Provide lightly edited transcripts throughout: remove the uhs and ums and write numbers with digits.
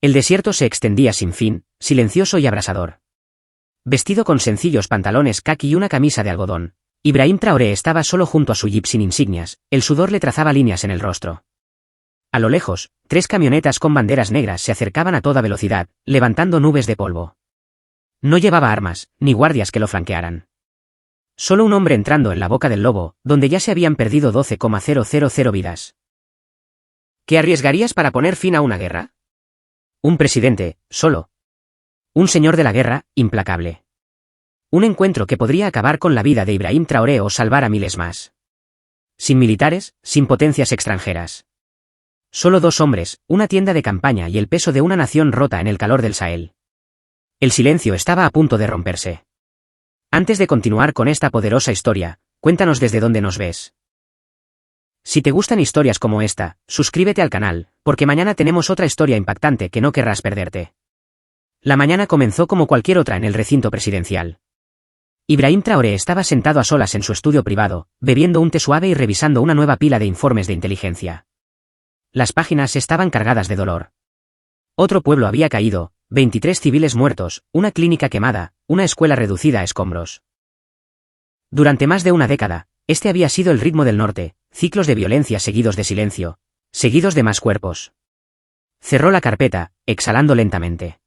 El desierto se extendía sin fin, silencioso y abrasador. Vestido con sencillos pantalones caqui y una camisa de algodón, Ibrahim Traoré estaba solo junto a su jeep sin insignias, el sudor le trazaba líneas en el rostro. A lo lejos, 3 camionetas con banderas negras se acercaban a toda velocidad, levantando nubes de polvo. No llevaba armas, ni guardias que lo flanquearan. Solo un hombre entrando en la boca del lobo, donde ya se habían perdido 12,000 vidas. ¿Qué arriesgarías para poner fin a una guerra? Un presidente, solo. Un señor de la guerra, implacable. Un encuentro que podría acabar con la vida de Ibrahim Traoré o salvar a miles más. Sin militares, sin potencias extranjeras. Solo 2 hombres, una tienda de campaña y el peso de una nación rota en el calor del Sahel. El silencio estaba a punto de romperse. Antes de continuar con esta poderosa historia, cuéntanos desde dónde nos ves. Si te gustan historias como esta, suscríbete al canal, porque mañana tenemos otra historia impactante que no querrás perderte. La mañana comenzó como cualquier otra en el recinto presidencial. Ibrahim Traoré estaba sentado a solas en su estudio privado, bebiendo un té suave y revisando una nueva pila de informes de inteligencia. Las páginas estaban cargadas de dolor. Otro pueblo había caído, 23 civiles muertos, una clínica quemada, una escuela reducida a escombros. Durante más de una década, este había sido el ritmo del norte, ciclos de violencia seguidos de silencio, seguidos de más cuerpos. Cerró la carpeta, exhalando lentamente.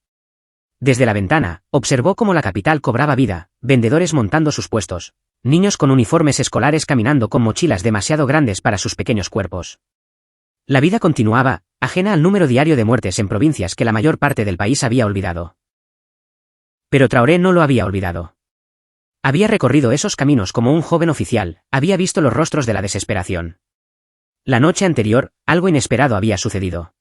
Desde la ventana, observó cómo la capital cobraba vida, vendedores montando sus puestos, niños con uniformes escolares caminando con mochilas demasiado grandes para sus pequeños cuerpos. La vida continuaba, ajena al número diario de muertes en provincias que la mayor parte del país había olvidado. Pero Traoré no lo había olvidado. Había recorrido esos caminos como un joven oficial, había visto los rostros de la desesperación. La noche anterior, algo inesperado había sucedido.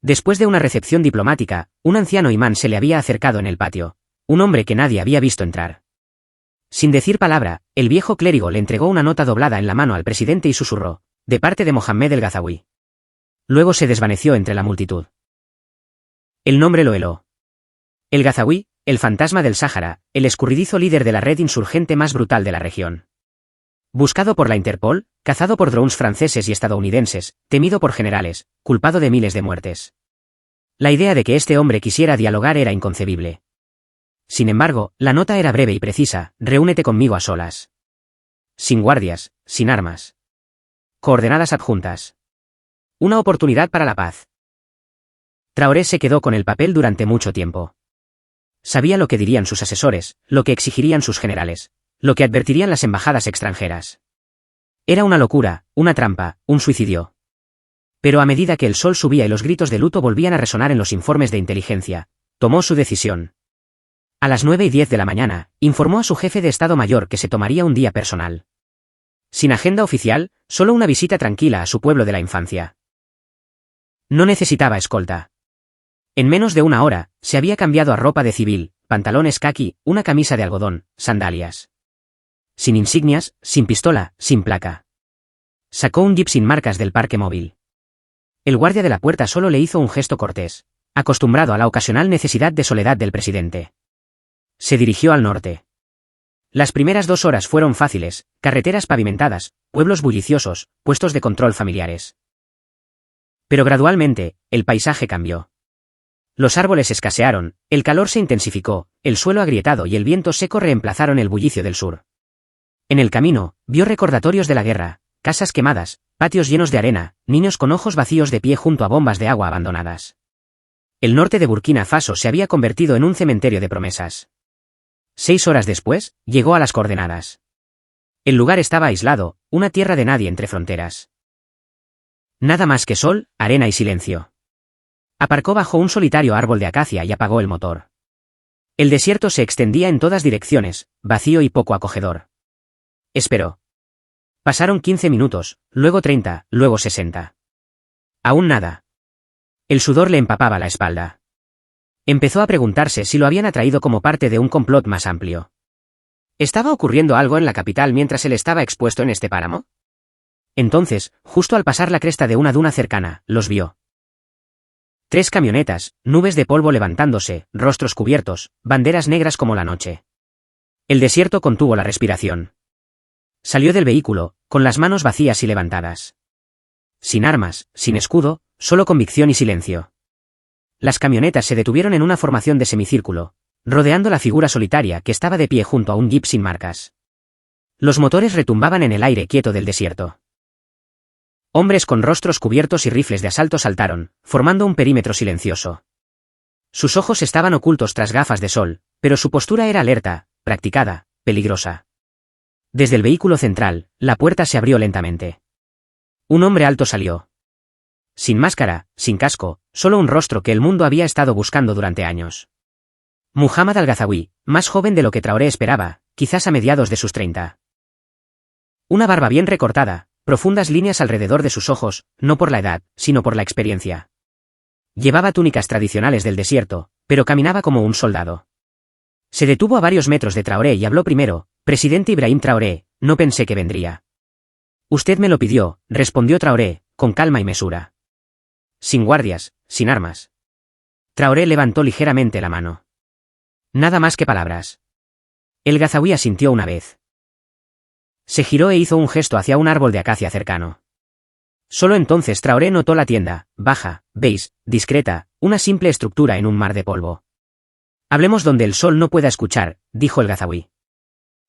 Después de una recepción diplomática, un anciano imán se le había acercado en el patio, un hombre que nadie había visto entrar. Sin decir palabra, el viejo clérigo le entregó una nota doblada en la mano al presidente y susurró, de parte de Mohammed el Gazawi. Luego se desvaneció entre la multitud. El nombre lo heló. El Gazawi, el fantasma del Sáhara, el escurridizo líder de la red insurgente más brutal de la región. Buscado por la Interpol, cazado por drones franceses y estadounidenses, temido por generales, culpado de miles de muertes. La idea de que este hombre quisiera dialogar era inconcebible. Sin embargo, la nota era breve y precisa: reúnete conmigo a solas. Sin guardias, sin armas. Coordenadas adjuntas. Una oportunidad para la paz. Traoré se quedó con el papel durante mucho tiempo. Sabía lo que dirían sus asesores, lo que exigirían sus generales, lo que advertirían las embajadas extranjeras. Era una locura, una trampa, un suicidio. Pero a medida que el sol subía y los gritos de luto volvían a resonar en los informes de inteligencia, tomó su decisión. A las 9:10 de la mañana, informó a su jefe de Estado Mayor que se tomaría un día personal. Sin agenda oficial, solo una visita tranquila a su pueblo de la infancia. No necesitaba escolta. En menos de una hora, se había cambiado a ropa de civil, pantalones caqui, una camisa de algodón, sandalias. Sin insignias, sin pistola, sin placa. Sacó un jeep sin marcas del parque móvil. El guardia de la puerta solo le hizo un gesto cortés, acostumbrado a la ocasional necesidad de soledad del presidente. Se dirigió al norte. Las primeras 2 horas fueron fáciles, carreteras pavimentadas, pueblos bulliciosos, puestos de control familiares. Pero gradualmente, el paisaje cambió. Los árboles escasearon, el calor se intensificó, el suelo agrietado y el viento seco reemplazaron el bullicio del sur. En el camino, vio recordatorios de la guerra, casas quemadas, patios llenos de arena, niños con ojos vacíos de pie junto a bombas de agua abandonadas. El norte de Burkina Faso se había convertido en un cementerio de promesas. 6 horas después, llegó a las coordenadas. El lugar estaba aislado, una tierra de nadie entre fronteras. Nada más que sol, arena y silencio. Aparcó bajo un solitario árbol de acacia y apagó el motor. El desierto se extendía en todas direcciones, vacío y poco acogedor. Esperó. Pasaron 15 minutos, luego 30, luego 60. Aún nada. El sudor le empapaba la espalda. Empezó a preguntarse si lo habían atraído como parte de un complot más amplio. ¿Estaba ocurriendo algo en la capital mientras él estaba expuesto en este páramo? Entonces, justo al pasar la cresta de una duna cercana, los vio. 3 camionetas, nubes de polvo levantándose, rostros cubiertos, banderas negras como la noche. El desierto contuvo la respiración. Salió del vehículo, con las manos vacías y levantadas. Sin armas, sin escudo, solo convicción y silencio. las camionetas se detuvieron en una formación de semicírculo, rodeando la figura solitaria que estaba de pie junto a un jeep sin marcas. Los motores retumbaban en el aire quieto del desierto. Hombres con rostros cubiertos y rifles de asalto saltaron, formando un perímetro silencioso. Sus ojos estaban ocultos tras gafas de sol, pero su postura era alerta, practicada, peligrosa. Desde el vehículo central, la puerta se abrió lentamente. Un hombre alto salió. Sin máscara, sin casco, solo un rostro que el mundo había estado buscando durante años. Muhammad al-Ghazawi, más joven de lo que Traoré esperaba, quizás a mediados de sus 30. Una barba bien recortada, profundas líneas alrededor de sus ojos, no por la edad, sino por la experiencia. Llevaba túnicas tradicionales del desierto, pero caminaba como un soldado. Se detuvo a varios metros de Traoré y habló primero: «Presidente Ibrahim Traoré, no pensé que vendría». «Usted me lo pidió», respondió Traoré, con calma y mesura. «Sin guardias, sin armas». Traoré levantó ligeramente la mano. «Nada más que palabras». El Ghazawi asintió una vez. Se giró e hizo un gesto hacia un árbol de acacia cercano. Solo entonces Traoré notó la tienda, baja, beige, discreta, una simple estructura en un mar de polvo. «Hablemos donde el sol no pueda escuchar», dijo el Ghazawi.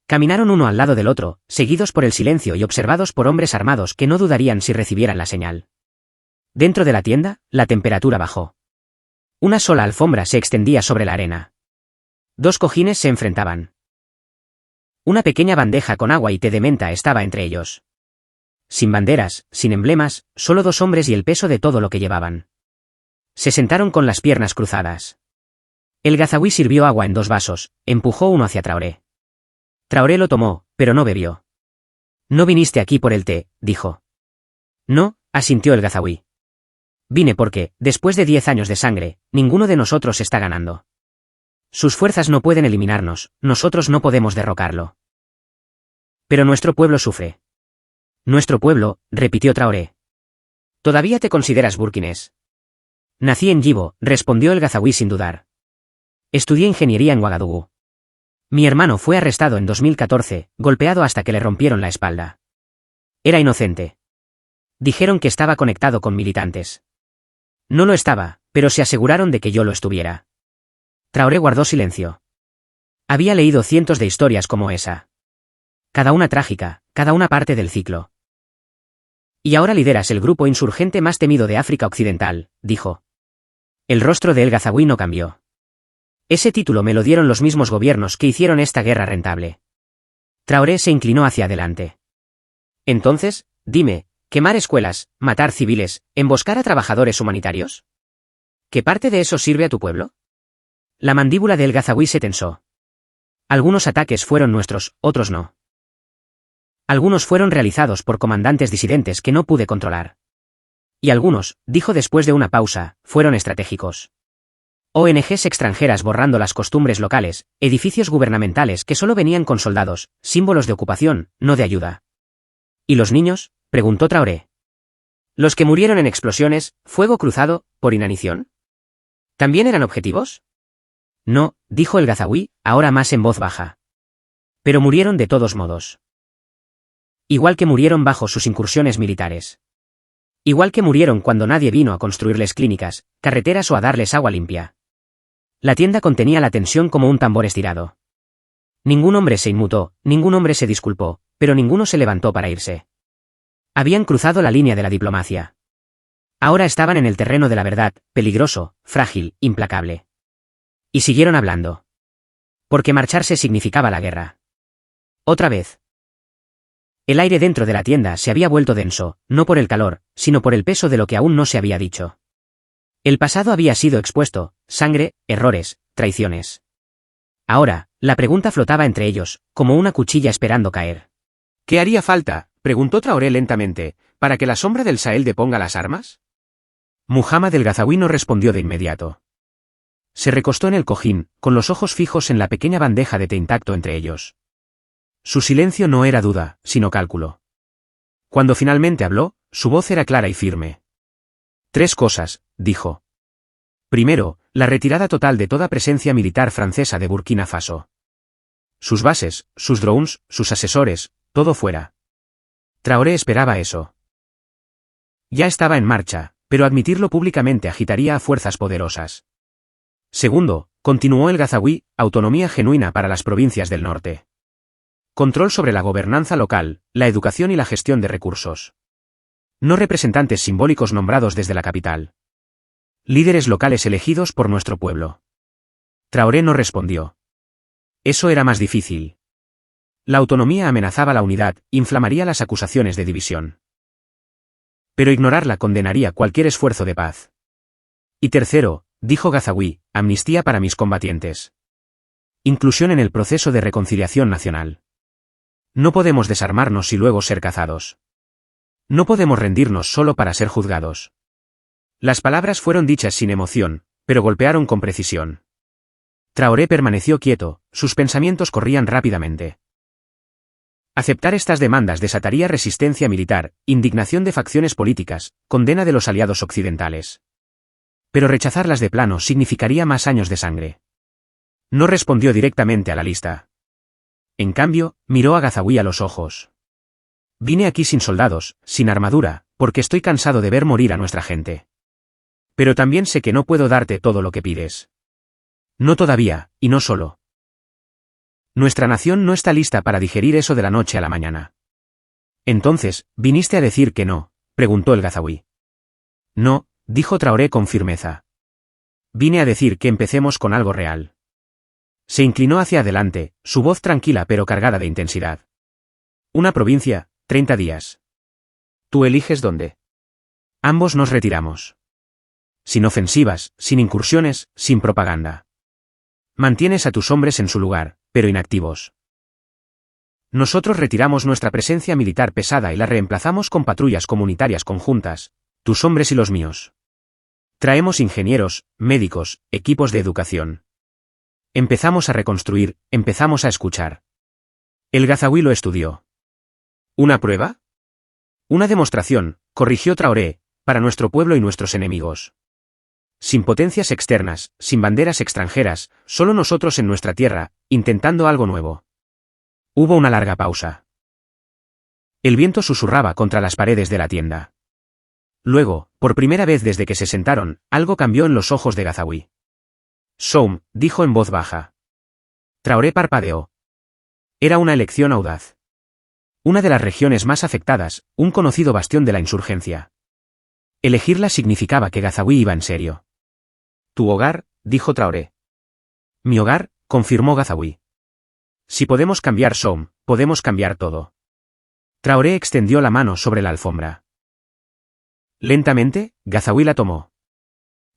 Caminaron uno al lado del otro, seguidos por el silencio y observados por hombres armados que no dudarían si recibieran la señal. Dentro de la tienda, la temperatura bajó. Una sola alfombra se extendía sobre la arena. Dos cojines se enfrentaban. Una pequeña bandeja con agua y té de menta estaba entre ellos. Sin banderas, sin emblemas, solo dos hombres y el peso de todo lo que llevaban. Se sentaron con las piernas cruzadas. El Ghazawi sirvió agua en 2 vasos, empujó uno hacia Traoré. Traoré lo tomó, pero no bebió. «No viniste aquí por el té», dijo. «No», asintió el Ghazawi. «Vine porque, después de 10 años de sangre, ninguno de nosotros está ganando. Sus fuerzas no pueden eliminarnos, nosotros no podemos derrocarlo. Pero nuestro pueblo sufre». «Nuestro pueblo», repitió Traoré. «¿Todavía te consideras burkinés?» «Nací en Yibo», respondió el Ghazawi sin dudar. «Estudié ingeniería en Ouagadougou. Mi hermano fue arrestado en 2014, golpeado hasta que le rompieron la espalda. Era inocente. Dijeron que estaba conectado con militantes. No lo estaba, pero se aseguraron de que yo lo estuviera». Traoré guardó silencio. Había leído cientos de historias como esa. Cada una trágica, cada una parte del ciclo. «Y ahora lideras el grupo insurgente más temido de África Occidental», dijo. El rostro de El Ghazawi no cambió. «Ese título me lo dieron los mismos gobiernos que hicieron esta guerra rentable». Traoré se inclinó hacia adelante. «Entonces, dime, ¿quemar escuelas, matar civiles, emboscar a trabajadores humanitarios? ¿Qué parte de eso sirve a tu pueblo?» La mandíbula de El Ghazawi se tensó. «Algunos ataques fueron nuestros, otros no. Algunos fueron realizados por comandantes disidentes que no pude controlar. Y algunos», dijo después de una pausa, «fueron estratégicos. ONGs extranjeras borrando las costumbres locales, edificios gubernamentales que solo venían con soldados, símbolos de ocupación, no de ayuda». «¿Y los niños?», preguntó Traoré. «Los que murieron en explosiones, fuego cruzado, por inanición. ¿También eran objetivos?» «No», dijo el Ghazawi, ahora más en voz baja. «Pero murieron de todos modos. Igual que murieron bajo sus incursiones militares. Igual que murieron cuando nadie vino a construirles clínicas, carreteras o a darles agua limpia». La tienda contenía la tensión como un tambor estirado. Ningún hombre se inmutó, ningún hombre se disculpó, pero ninguno se levantó para irse. Habían cruzado la línea de la diplomacia. Ahora estaban en el terreno de la verdad, peligroso, frágil, implacable. Y siguieron hablando. Porque marcharse significaba la guerra. Otra vez. El aire dentro de la tienda se había vuelto denso, no por el calor, sino por el peso de lo que aún no se había dicho. El pasado había sido expuesto, sangre, errores, traiciones. Ahora, la pregunta flotaba entre ellos, como una cuchilla esperando caer. «¿Qué haría falta?», preguntó Traoré lentamente, «para que la sombra del Sahel deponga las armas?» Muhammad el Ghazawi no respondió de inmediato. Se recostó en el cojín, con los ojos fijos en la pequeña bandeja de té intacto entre ellos. Su silencio no era duda, sino cálculo. Cuando finalmente habló, su voz era clara y firme. «3 cosas», dijo. Primero, la retirada total de toda presencia militar francesa de Burkina Faso. Sus bases, sus drones, sus asesores, todo fuera. Traoré esperaba eso. Ya estaba en marcha, pero admitirlo públicamente agitaría a fuerzas poderosas. Segundo, continuó el Gazawi, autonomía genuina para las provincias del norte. Control sobre la gobernanza local, la educación y la gestión de recursos. No representantes simbólicos nombrados desde la capital. Líderes locales elegidos por nuestro pueblo. Traoré no respondió. Eso era más difícil. La autonomía amenazaba la unidad, inflamaría las acusaciones de división. Pero ignorarla condenaría cualquier esfuerzo de paz. Y tercero, dijo Gazawi, amnistía para mis combatientes. Inclusión en el proceso de reconciliación nacional. No podemos desarmarnos y luego ser cazados. No podemos rendirnos solo para ser juzgados. Las palabras fueron dichas sin emoción, pero golpearon con precisión. Traoré permaneció quieto, sus pensamientos corrían rápidamente. Aceptar estas demandas desataría resistencia militar, indignación de facciones políticas, condena de los aliados occidentales. Pero rechazarlas de plano significaría más años de sangre. No respondió directamente a la lista. En cambio, miró a Gazawi a los ojos. Vine aquí sin soldados, sin armadura, porque estoy cansado de ver morir a nuestra gente. Pero también sé que no puedo darte todo lo que pides. No todavía, y no solo. Nuestra nación no está lista para digerir eso de la noche a la mañana. Entonces, ¿viniste a decir que no?, preguntó el Gazawi. No, dijo Traoré con firmeza. Vine a decir que empecemos con algo real. Se inclinó hacia adelante, su voz tranquila pero cargada de intensidad. Una provincia, 30 días. ¿Tú eliges dónde? Ambos nos retiramos. Sin ofensivas, sin incursiones, sin propaganda. Mantienes a tus hombres en su lugar, pero inactivos. Nosotros retiramos nuestra presencia militar pesada y la reemplazamos con patrullas comunitarias conjuntas, tus hombres y los míos. Traemos ingenieros, médicos, equipos de educación. Empezamos a reconstruir, empezamos a escuchar. El Gazawi lo estudió. ¿Una prueba? Una demostración, corrigió Traoré, para nuestro pueblo y nuestros enemigos. Sin potencias externas, sin banderas extranjeras, solo nosotros en nuestra tierra, intentando algo nuevo. Hubo una larga pausa. El viento susurraba contra las paredes de la tienda. Luego, por primera vez desde que se sentaron, algo cambió en los ojos de Gazawi. Soum, dijo en voz baja. Traoré parpadeó. Era una elección audaz. Una de las regiones más afectadas, un conocido bastión de la insurgencia. Elegirla significaba que Gazawi iba en serio. Tu hogar, dijo Traoré. Mi hogar, confirmó Gazawi. Si podemos cambiar Soum, podemos cambiar todo. Traoré extendió la mano sobre la alfombra. Lentamente, Gazawi la tomó.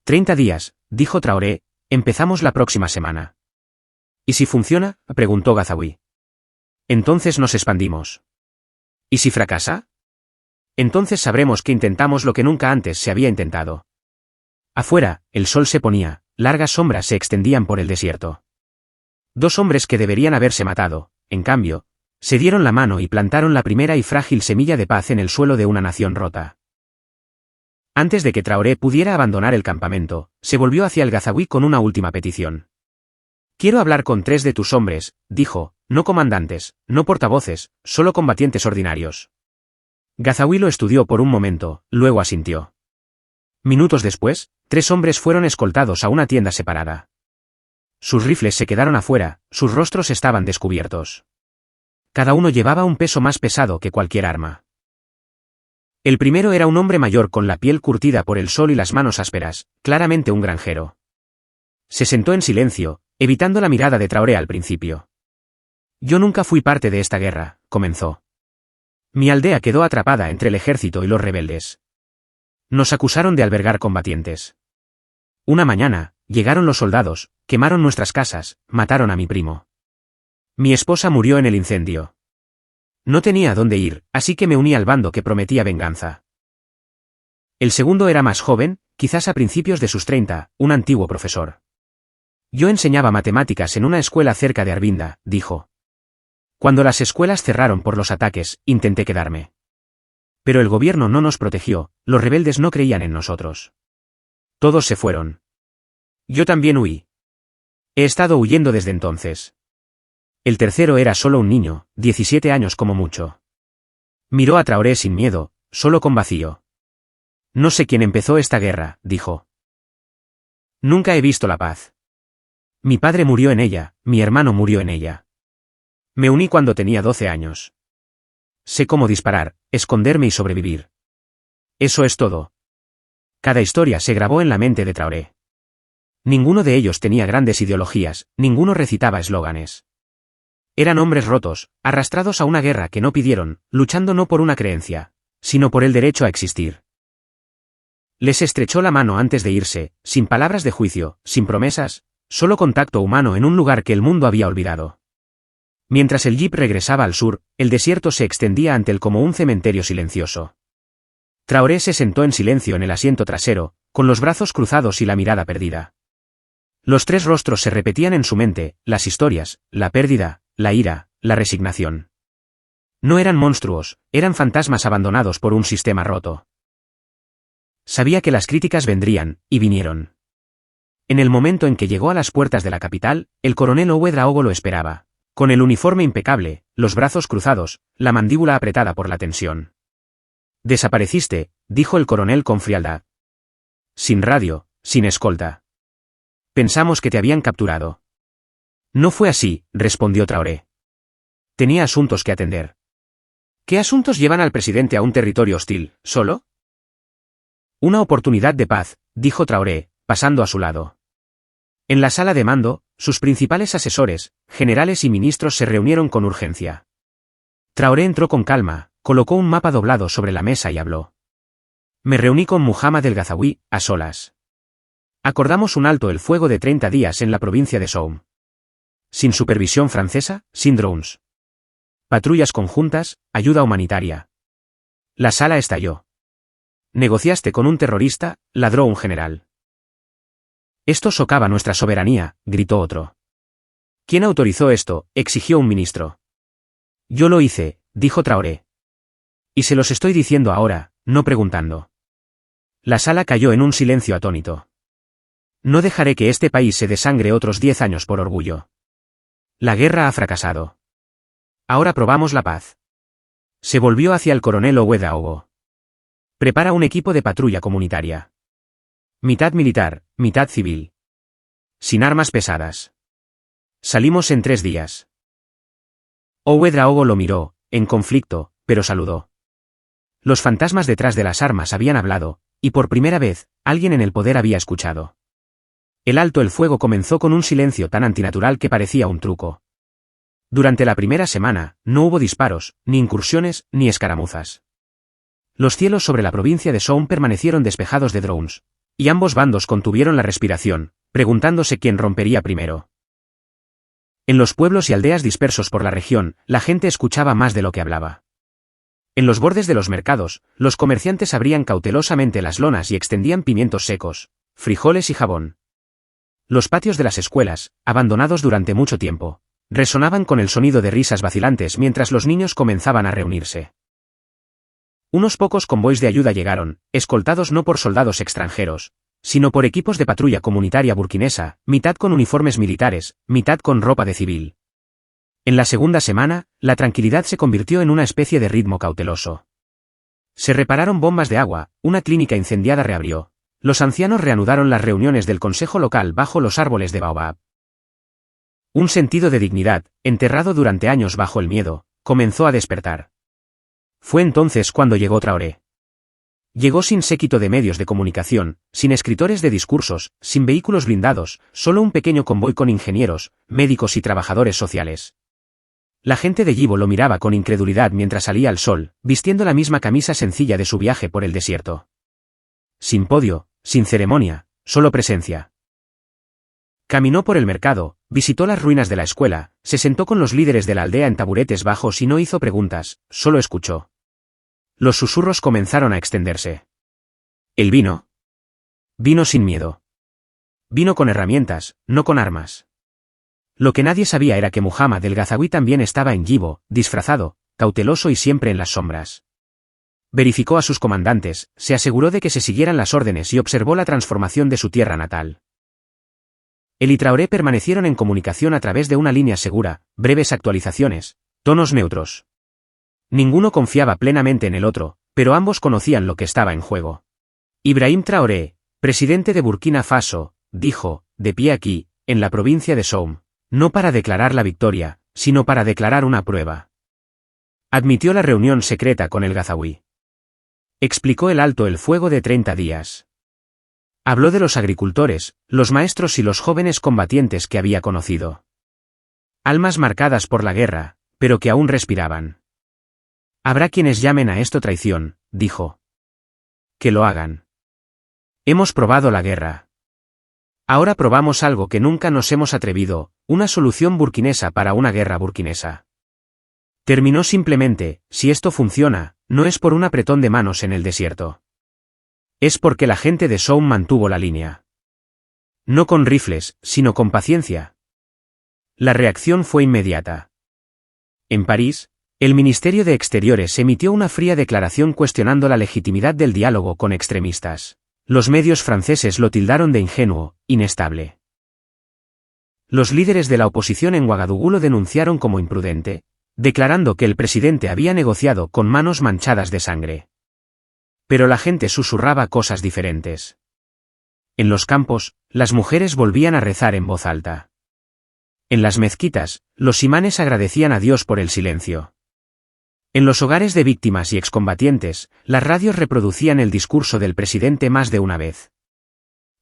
30 días, dijo Traoré, empezamos la próxima semana. ¿Y si funciona?, preguntó Gazawi. Entonces nos expandimos. ¿Y si fracasa? Entonces sabremos que intentamos lo que nunca antes se había intentado. Afuera, el sol se ponía, largas sombras se extendían por el desierto. Dos hombres que deberían haberse matado, en cambio, se dieron la mano y plantaron la primera y frágil semilla de paz en el suelo de una nación rota. Antes de que Traoré pudiera abandonar el campamento, se volvió hacia el Gazawi con una última petición. Quiero hablar con 3 de tus hombres, dijo, no comandantes, no portavoces, solo combatientes ordinarios. Gazawi lo estudió por un momento, luego asintió. Minutos después, 3 hombres fueron escoltados a una tienda separada. Sus rifles se quedaron afuera, sus rostros estaban descubiertos. Cada uno llevaba un peso más pesado que cualquier arma. El primero era un hombre mayor con la piel curtida por el sol y las manos ásperas, claramente un granjero. Se sentó en silencio, evitando la mirada de Traoré al principio. Yo nunca fui parte de esta guerra, comenzó. Mi aldea quedó atrapada entre el ejército y los rebeldes. Nos acusaron de albergar combatientes. Una mañana, llegaron los soldados, quemaron nuestras casas, mataron a mi primo. Mi esposa murió en el incendio. No tenía dónde ir, así que me uní al bando que prometía venganza. El segundo era más joven, quizás a principios de sus 30, un antiguo profesor. Yo enseñaba matemáticas en una escuela cerca de Arvinda, dijo. Cuando las escuelas cerraron por los ataques, intenté quedarme. Pero el gobierno no nos protegió, los rebeldes no creían en nosotros. Todos se fueron. Yo también huí. He estado huyendo desde entonces. El tercero era solo un niño, 17 años como mucho. Miró a Traoré sin miedo, solo con vacío. No sé quién empezó esta guerra, dijo. Nunca he visto la paz. Mi padre murió en ella, mi hermano murió en ella. Me uní cuando tenía 12 años. Sé cómo disparar, esconderme y sobrevivir. Eso es todo. Cada historia se grabó en la mente de Traoré. Ninguno de ellos tenía grandes ideologías, ninguno recitaba eslóganes. Eran hombres rotos, arrastrados a una guerra que no pidieron, luchando no por una creencia, sino por el derecho a existir. Les estrechó la mano antes de irse, sin palabras de juicio, sin promesas, solo contacto humano en un lugar que el mundo había olvidado. Mientras el jeep regresaba al sur, el desierto se extendía ante él como un cementerio silencioso. Traoré se sentó en silencio en el asiento trasero, con los brazos cruzados y la mirada perdida. Los tres rostros se repetían en su mente, las historias, la pérdida, la ira, la resignación. No eran monstruos, eran fantasmas abandonados por un sistema roto. Sabía que las críticas vendrían, y vinieron. En el momento en que llegó a las puertas de la capital, el coronel Ouedraogo lo esperaba, con el uniforme impecable, los brazos cruzados, la mandíbula apretada por la tensión. «Desapareciste», dijo el coronel con frialdad. «Sin radio, sin escolta. Pensamos que te habían capturado». «No fue así», respondió Traoré. «Tenía asuntos que atender». «¿Qué asuntos llevan al presidente a un territorio hostil, solo?» «Una oportunidad de paz», dijo Traoré, pasando a su lado. En la sala de mando, sus principales asesores, generales y ministros se reunieron con urgencia. Traoré entró con calma, colocó un mapa doblado sobre la mesa y habló. «Me reuní con Muhammad el Gazaoui, a solas. Acordamos un alto el fuego de 30 días en la provincia de Soum. Sin supervisión francesa, sin drones. Patrullas conjuntas, ayuda humanitaria». La sala estalló. «Negociaste con un terrorista», ladró un general. «Esto socava nuestra soberanía», gritó otro. «¿Quién autorizó esto?», exigió un ministro. «Yo lo hice», dijo Traoré. «Y se los estoy diciendo ahora, no preguntando». La sala cayó en un silencio atónito. «No dejaré que este país se desangre otros 10 años por orgullo. La guerra ha fracasado. Ahora probamos la paz». Se volvió hacia el coronel Ouedraogo. «Prepara un equipo de patrulla comunitaria. Mitad militar, mitad civil. Sin armas pesadas. Salimos en 3 días». Ouedraogo lo miró, en conflicto, pero saludó. Los fantasmas detrás de las armas habían hablado, y por primera vez, alguien en el poder había escuchado. El alto el fuego comenzó con un silencio tan antinatural que parecía un truco. Durante la primera semana, no hubo disparos, ni incursiones, ni escaramuzas. Los cielos sobre la provincia de Soum permanecieron despejados de drones, y ambos bandos contuvieron la respiración, preguntándose quién rompería primero. En los pueblos y aldeas dispersos por la región, la gente escuchaba más de lo que hablaba. En los bordes de los mercados, los comerciantes abrían cautelosamente las lonas y extendían pimientos secos, frijoles y jabón. Los patios de las escuelas, abandonados durante mucho tiempo, resonaban con el sonido de risas vacilantes mientras los niños comenzaban a reunirse. Unos pocos convoys de ayuda llegaron, escoltados no por soldados extranjeros, sino por equipos de patrulla comunitaria burkinesa, mitad con uniformes militares, mitad con ropa de civil. En la segunda semana, la tranquilidad se convirtió en una especie de ritmo cauteloso. Se repararon bombas de agua, una clínica incendiada reabrió. Los ancianos reanudaron las reuniones del consejo local bajo los árboles de baobab. Un sentido de dignidad, enterrado durante años bajo el miedo, comenzó a despertar. Fue entonces cuando llegó Traoré. Llegó sin séquito de medios de comunicación, sin escritores de discursos, sin vehículos blindados, solo un pequeño convoy con ingenieros, médicos y trabajadores sociales. La gente de Yibo lo miraba con incredulidad mientras salía al sol, vistiendo la misma camisa sencilla de su viaje por el desierto. Sin podio, sin ceremonia, solo presencia. Caminó por el mercado, visitó las ruinas de la escuela, se sentó con los líderes de la aldea en taburetes bajos y no hizo preguntas, solo escuchó. Los susurros comenzaron a extenderse. ¿El vino? Vino sin miedo. Vino con herramientas, no con armas. Lo que nadie sabía era que Muhammad el Gazaoui también estaba en Yibo, disfrazado, cauteloso y siempre en las sombras. Verificó a sus comandantes, se aseguró de que se siguieran las órdenes y observó la transformación de su tierra natal. Él y Traoré permanecieron en comunicación a través de una línea segura, breves actualizaciones, tonos neutros. Ninguno confiaba plenamente en el otro, pero ambos conocían lo que estaba en juego. Ibrahim Traoré, presidente de Burkina Faso, dijo, de pie aquí, en la provincia de Soum, no para declarar la victoria, sino para declarar una prueba. Admitió la reunión secreta con el Gazaouí. Explicó el alto el fuego de 30 días. Habló de los agricultores, los maestros y los jóvenes combatientes que había conocido. Almas marcadas por la guerra, pero que aún respiraban. Habrá quienes llamen a esto traición, dijo. Que lo hagan. Hemos probado la guerra. Ahora probamos algo que nunca nos hemos atrevido, una solución burkinesa para una guerra burkinesa. Terminó simplemente, si esto funciona, no es por un apretón de manos en el desierto. Es porque la gente de Soum mantuvo la línea. No con rifles, sino con paciencia. La reacción fue inmediata. En París, el Ministerio de Exteriores emitió una fría declaración cuestionando la legitimidad del diálogo con extremistas. Los medios franceses lo tildaron de ingenuo, inestable. Los líderes de la oposición en Ouagadougou lo denunciaron como imprudente, declarando que el presidente había negociado con manos manchadas de sangre. Pero la gente susurraba cosas diferentes. En los campos, las mujeres volvían a rezar en voz alta. En las mezquitas, los imanes agradecían a Dios por el silencio. En los hogares de víctimas y excombatientes, las radios reproducían el discurso del presidente más de una vez.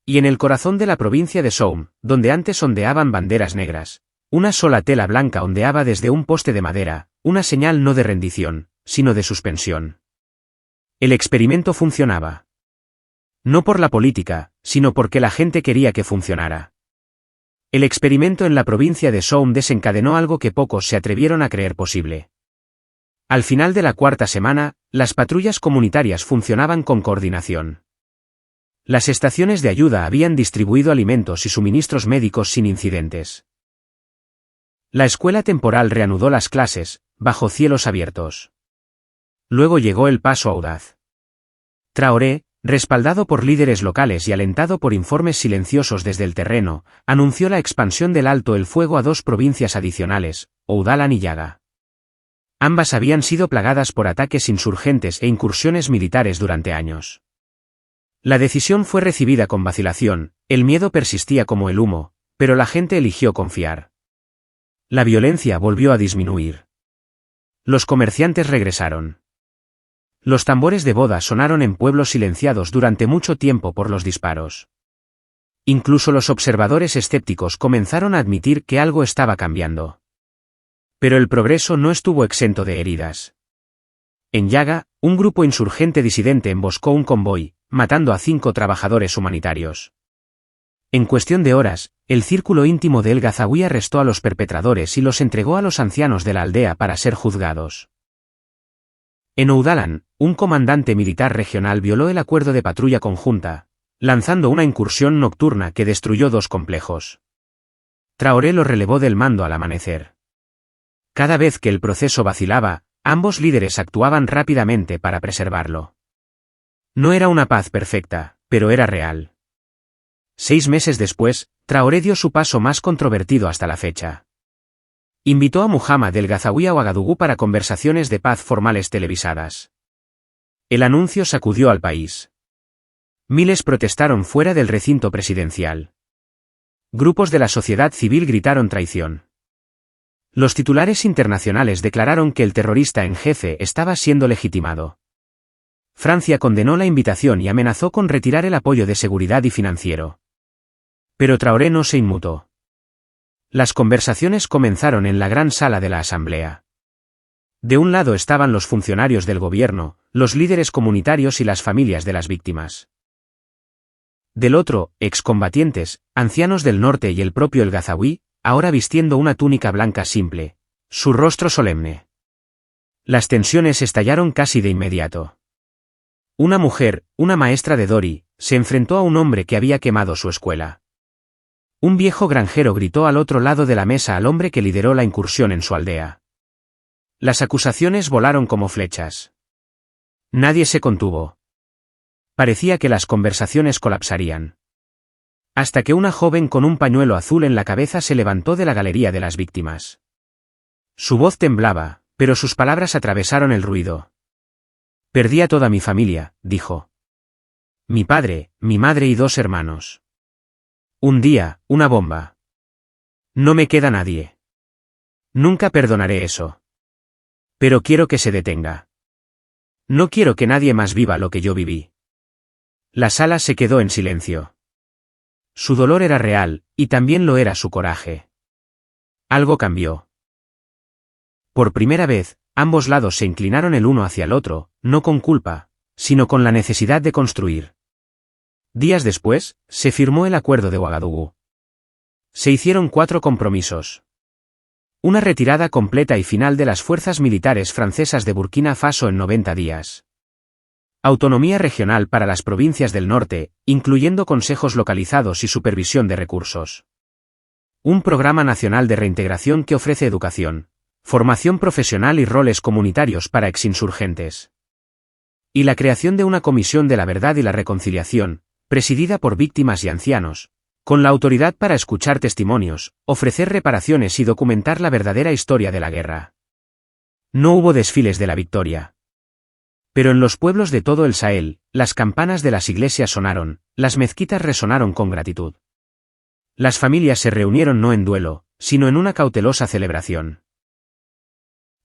Y en el corazón de la provincia de Soum, donde antes ondeaban banderas negras, una sola tela blanca ondeaba desde un poste de madera, una señal no de rendición, sino de suspensión. El experimento funcionaba. No por la política, sino porque la gente quería que funcionara. El experimento en la provincia de Soum desencadenó algo que pocos se atrevieron a creer posible. Al final de la cuarta semana, las patrullas comunitarias funcionaban con coordinación. Las estaciones de ayuda habían distribuido alimentos y suministros médicos sin incidentes. La escuela temporal reanudó las clases, bajo cielos abiertos. Luego llegó el paso audaz. Traoré, respaldado por líderes locales y alentado por informes silenciosos desde el terreno, anunció la expansión del alto el fuego a 2 provincias adicionales, Oudalan y Yaga. Ambas habían sido plagadas por ataques insurgentes e incursiones militares durante años. La decisión fue recibida con vacilación, el miedo persistía como el humo, pero la gente eligió confiar. La violencia volvió a disminuir. Los comerciantes regresaron. Los tambores de boda sonaron en pueblos silenciados durante mucho tiempo por los disparos. Incluso los observadores escépticos comenzaron a admitir que algo estaba cambiando. Pero el progreso no estuvo exento de heridas. En Yaga, un grupo insurgente disidente emboscó un convoy, matando a 5 trabajadores humanitarios. En cuestión de horas, el círculo íntimo de El Gazaouí arrestó a los perpetradores y los entregó a los ancianos de la aldea para ser juzgados. En Oudalan, un comandante militar regional violó el acuerdo de patrulla conjunta, lanzando una incursión nocturna que destruyó 2 complejos. Traoré lo relevó del mando al amanecer. Cada vez que el proceso vacilaba, ambos líderes actuaban rápidamente para preservarlo. No era una paz perfecta, pero era real. 6 meses después, Traoré dio su paso más controvertido hasta la fecha. Invitó a Muhammad el Gazaouí a Ouagadougou para conversaciones de paz formales televisadas. El anuncio sacudió al país. Miles protestaron fuera del recinto presidencial. Grupos de la sociedad civil gritaron traición. Los titulares internacionales declararon que el terrorista en jefe estaba siendo legitimado. Francia condenó la invitación y amenazó con retirar el apoyo de seguridad y financiero. Pero Traoré no se inmutó. Las conversaciones comenzaron en la gran sala de la asamblea. De un lado estaban los funcionarios del gobierno, los líderes comunitarios y las familias de las víctimas. Del otro, excombatientes, ancianos del norte y el propio El Gazaouí, ahora vistiendo una túnica blanca simple, su rostro solemne. Las tensiones estallaron casi de inmediato. Una mujer, una maestra de Dori, se enfrentó a un hombre que había quemado su escuela. Un viejo granjero gritó al otro lado de la mesa al hombre que lideró la incursión en su aldea. Las acusaciones volaron como flechas. Nadie se contuvo. Parecía que las conversaciones colapsarían. Hasta que una joven con un pañuelo azul en la cabeza se levantó de la galería de las víctimas. Su voz temblaba, pero sus palabras atravesaron el ruido. Perdí a toda mi familia, dijo. mi padre, mi madre y 2 hermanos. Un día, una bomba. No me queda nadie. Nunca perdonaré eso. Pero quiero que se detenga. No quiero que nadie más viva lo que yo viví. La sala se quedó en silencio. Su dolor era real, y también lo era su coraje. Algo cambió. Por primera vez, ambos lados se inclinaron el uno hacia el otro, no con culpa, sino con la necesidad de construir. Días después, se firmó el Acuerdo de Ouagadougou. Se hicieron 4 compromisos. Una retirada completa y final de las fuerzas militares francesas de Burkina Faso en 90 días. Autonomía regional para las provincias del norte, incluyendo consejos localizados y supervisión de recursos. Un programa nacional de reintegración que ofrece educación, formación profesional y roles comunitarios para exinsurgentes. Y la creación de una comisión de la verdad y la reconciliación, presidida por víctimas y ancianos, con la autoridad para escuchar testimonios, ofrecer reparaciones y documentar la verdadera historia de la guerra. No hubo desfiles de la victoria. Pero en los pueblos de todo el Sahel, las campanas de las iglesias sonaron, las mezquitas resonaron con gratitud. Las familias se reunieron no en duelo, sino en una cautelosa celebración.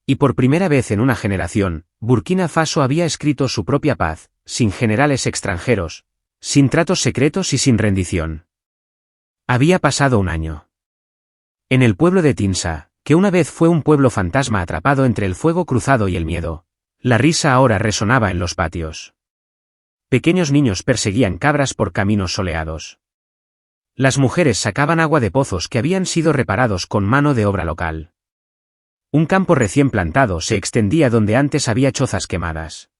Y por primera vez en una generación, Burkina Faso había escrito su propia paz, sin generales extranjeros, sin tratos secretos y sin rendición. Había pasado un año. En el pueblo de Tinsa, que una vez fue un pueblo fantasma atrapado entre el fuego cruzado y el miedo, la risa ahora resonaba en los patios. Pequeños niños perseguían cabras por caminos soleados. Las mujeres sacaban agua de pozos que habían sido reparados con mano de obra local. Un campo recién plantado se extendía donde antes había chozas quemadas.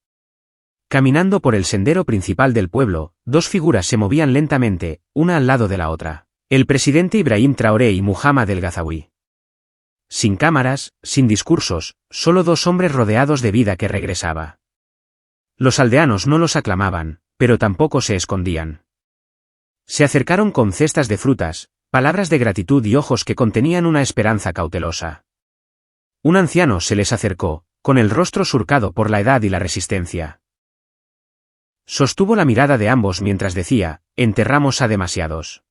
Caminando por el sendero principal del pueblo, 2 figuras se movían lentamente, una al lado de la otra, el presidente Ibrahim Traoré y Muhammad el Gazaoui. Sin cámaras, sin discursos, solo 2 hombres rodeados de vida que regresaba. Los aldeanos no los aclamaban, pero tampoco se escondían. Se acercaron con cestas de frutas, palabras de gratitud y ojos que contenían una esperanza cautelosa. Un anciano se les acercó, con el rostro surcado por la edad y la resistencia. Sostuvo la mirada de ambos mientras decía, enterramos a demasiados.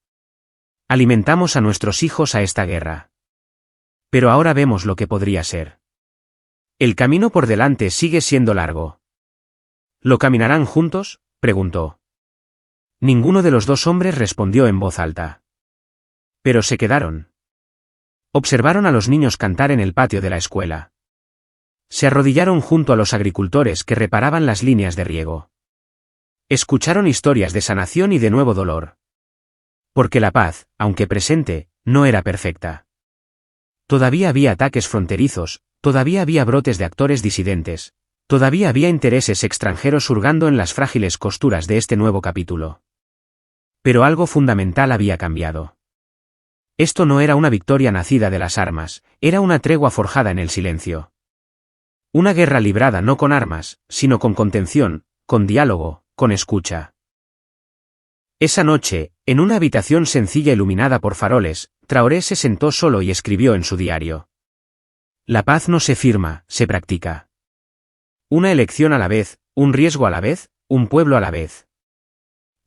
Alimentamos a nuestros hijos a esta guerra. Pero ahora vemos lo que podría ser. El camino por delante sigue siendo largo. ¿Lo caminarán juntos?, preguntó. Ninguno de los 2 hombres respondió en voz alta. Pero se quedaron. Observaron a los niños cantar en el patio de la escuela. Se arrodillaron junto a los agricultores que reparaban las líneas de riego. Escucharon historias de sanación y de nuevo dolor. Porque la paz, aunque presente, no era perfecta. Todavía había ataques fronterizos, todavía había brotes de actores disidentes, todavía había intereses extranjeros hurgando en las frágiles costuras de este nuevo capítulo. Pero algo fundamental había cambiado. Esto no era una victoria nacida de las armas, era una tregua forjada en el silencio. Una guerra librada no con armas, sino con contención, con diálogo, con escucha. Esa noche, en una habitación sencilla iluminada por faroles, Traoré se sentó solo y escribió en su diario. La paz no se firma, se practica. Una elección a la vez, un riesgo a la vez, un pueblo a la vez.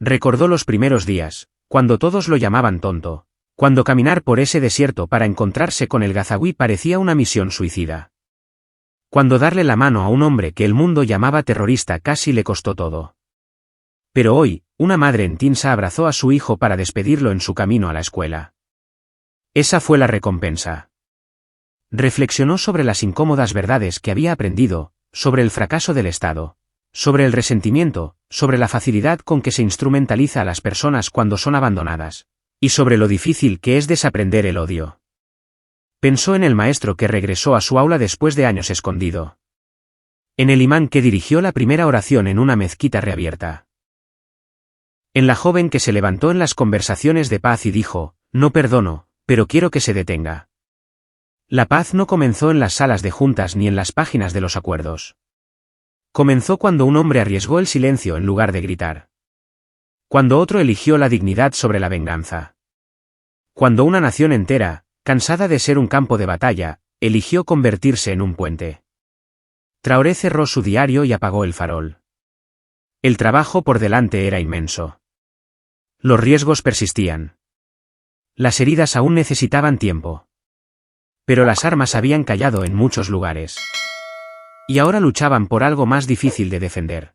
Recordó los primeros días, cuando todos lo llamaban tonto, cuando caminar por ese desierto para encontrarse con el Gazaoui parecía una misión suicida. Cuando darle la mano a un hombre que el mundo llamaba terrorista casi le costó todo. Pero hoy, una madre en Tinsa abrazó a su hijo para despedirlo en su camino a la escuela. Esa fue la recompensa. Reflexionó sobre las incómodas verdades que había aprendido, sobre el fracaso del Estado, sobre el resentimiento, sobre la facilidad con que se instrumentaliza a las personas cuando son abandonadas, y sobre lo difícil que es desaprender el odio. Pensó en el maestro que regresó a su aula después de años escondido. En el imán que dirigió la primera oración en una mezquita reabierta. En la joven que se levantó en las conversaciones de paz y dijo, no perdono, pero quiero que se detenga. La paz no comenzó en las salas de juntas ni en las páginas de los acuerdos. Comenzó cuando un hombre arriesgó el silencio en lugar de gritar. Cuando otro eligió la dignidad sobre la venganza. Cuando una nación entera, cansada de ser un campo de batalla, eligió convertirse en un puente. Traoré cerró su diario y apagó el farol. El trabajo por delante era inmenso. Los riesgos persistían. Las heridas aún necesitaban tiempo. Pero las armas habían callado en muchos lugares. Y ahora luchaban por algo más difícil de defender.